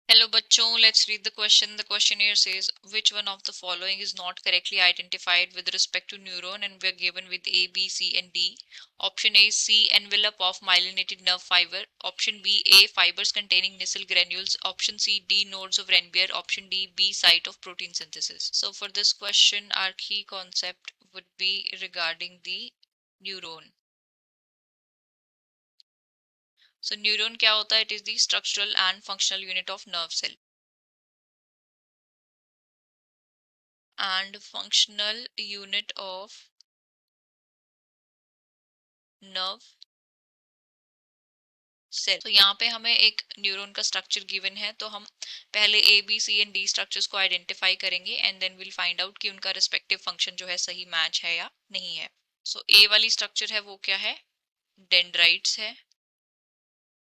Hello bachcho, let's read the question. The question here says, which one of the following is not correctly identified with respect to neuron, and we are given with A, B, C and D. Option A is C, envelope of myelinated nerve fiber. Option B, A, fibers containing Nissl granules. Option C, D, nodes of Renbier. Option D, B, site of protein synthesis. So for this question, our key concept would be regarding the neuron. So neuron क्या होता है? It is the structural and functional unit of nerve cell. And functional unit of nerve cell. तो यहाँ पे हमें एक neuron का structure given है, तो हम पहले A B C and D structures को आइडेंटिफाई करेंगे and then will find out कि उनका रिस्पेक्टिव फंक्शन जो है सही मैच है या नहीं है. सो ए वाली स्ट्रक्चर है वो क्या है? डेंड्राइट्स है.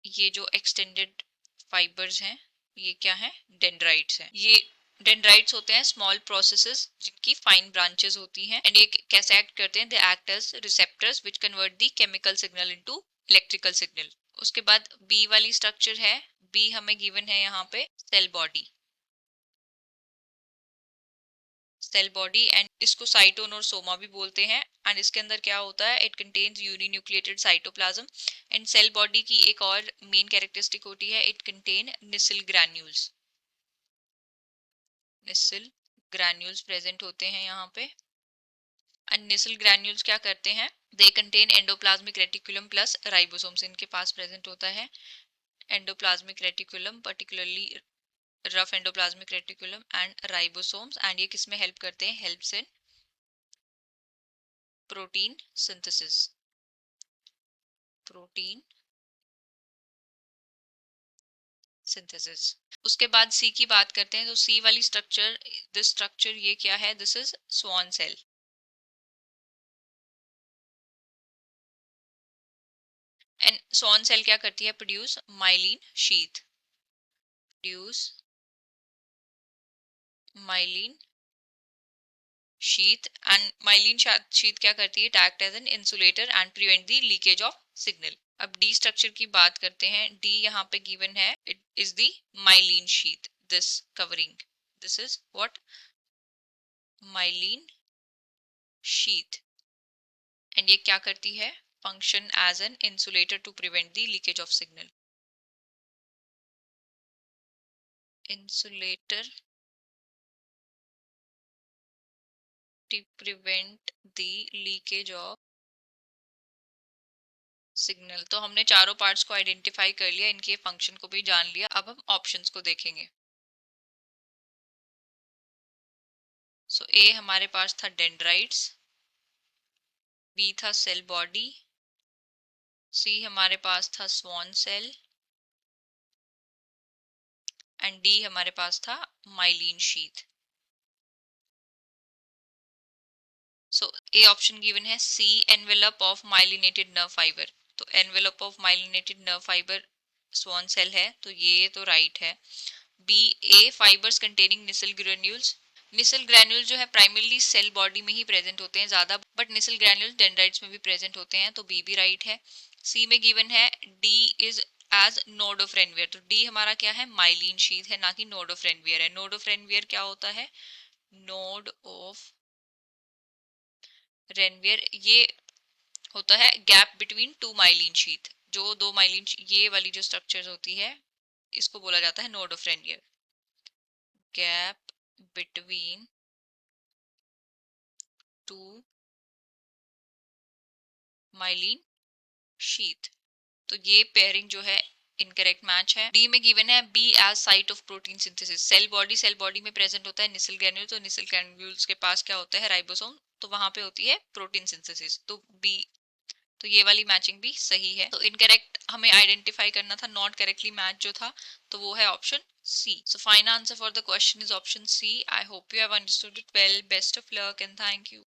ये जो एक्सटेंडेड फाइबर्स हैं ये क्या है? डेंड्राइट्स हैं. ये डेंड्राइट्स होते हैं स्मॉल प्रोसेसेस जिनकी फाइन ब्रांचेस होती हैं एंड ये कैसे एक्ट करते हैं? They act as receptors which convert the chemical signal into electrical signal. उसके बाद बी वाली स्ट्रक्चर है. बी हमें गिवन है यहाँ पे cell body. Cell body and इसको साइटोन और सोमा भी बोलते हैं. एंड इसके अंदर क्या होता है? It contains uninucleated cytoplasm. And cell body की एक और मेन कैरेक्टरिस्टिक होती है, it contain Nissl granules. Nissl granules present होते हैं यहाँ पे. एंड निसिल ग्रैन्यूल्स क्या करते हैं? They contain endoplasmic reticulum plus ribosomes. इनके पास प्रेजेंट होता है endoplasmic reticulum, particularly rough endoplasmic reticulum and ribosomes. And ये किसमें हेल्प करते हैं? Helps in protein synthesis. Protein synthesis. उसके बाद सी की बात करते हैं. तो सी वाली स्ट्रक्चर, दिस स्ट्रक्चर ये क्या है? This is Schwann cell. And Schwann cell क्या करती है? Produce myelin sheath. Produce myelin sheath. And myelin sheath क्या करती है? It act as an insulator and prevent the leakage of signal. अब डी स्ट्रक्चर की बात करते हैं. डी यहाँ पे गिवन है, it is the myelin sheath. This covering, this is what? Myelin sheath. And ये क्या करती है? Function as an insulator to prevent the leakage of signal. Insulator to prevent the leakage of signal. तो हमने चारों parts को identify कर लिया, इनके फंक्शन को भी जान लिया. अब हम ऑप्शंस को देखेंगे. सो ए हमारे पास था डेंड्राइट्स, बी था सेल बॉडी, सी हमारे पास था स्वान सेल एंड डी हमारे पास था myelin sheath. So a option given है C, envelope of myelinated nerve fibre. तो envelope of myelinated nerve fibre Schwann cell है, तो ये तो राइट है. B, A, fibres containing Nissl granules. Nissl granule जो है प्राइमरली सेल बॉडी में ही प्रेजेंट होते हैं ज्यादा, बट निसल ग्रैन्यूल डेंड्राइट्स में भी प्रेजेंट होते हैं, तो बी भी राइट है. सी में गिवन है D is as node of Ranvier. तो डी हमारा क्या है? माइलिन शीथ है, ना कि नोड ऑफ रेनवियर है. नोड ऑफ रेनवियर क्या होता है? नोड ऑफ रेनवियर ये होता है gap between two myelin sheath. जो दो माइलिन, ये वाली जो स्ट्रक्चर्स होती है इसको बोला जाता है node of Ranvier. Gap between two myelin sheath. तो ये पेयरिंग जो है इनकरेक्ट मैच है. डी में गिवन है B as site of protein synthesis. Cell body में प्रेजेंट होता है निसल ग्रैन्यूल, तो निसल ग्रैन्यूल्स के पास क्या होता है? राइबोसोम. तो वहां पे होती है प्रोटीन सिंथेसिस, तो बी. तो ये वाली मैचिंग भी सही है. तो इनकरेक्ट हमें आइडेंटिफाई करना था, नॉट करेक्टली मैच जो था, तो वो है option C. So final answer for the question is option C. I hope you have understood it well. Best of luck and thank you.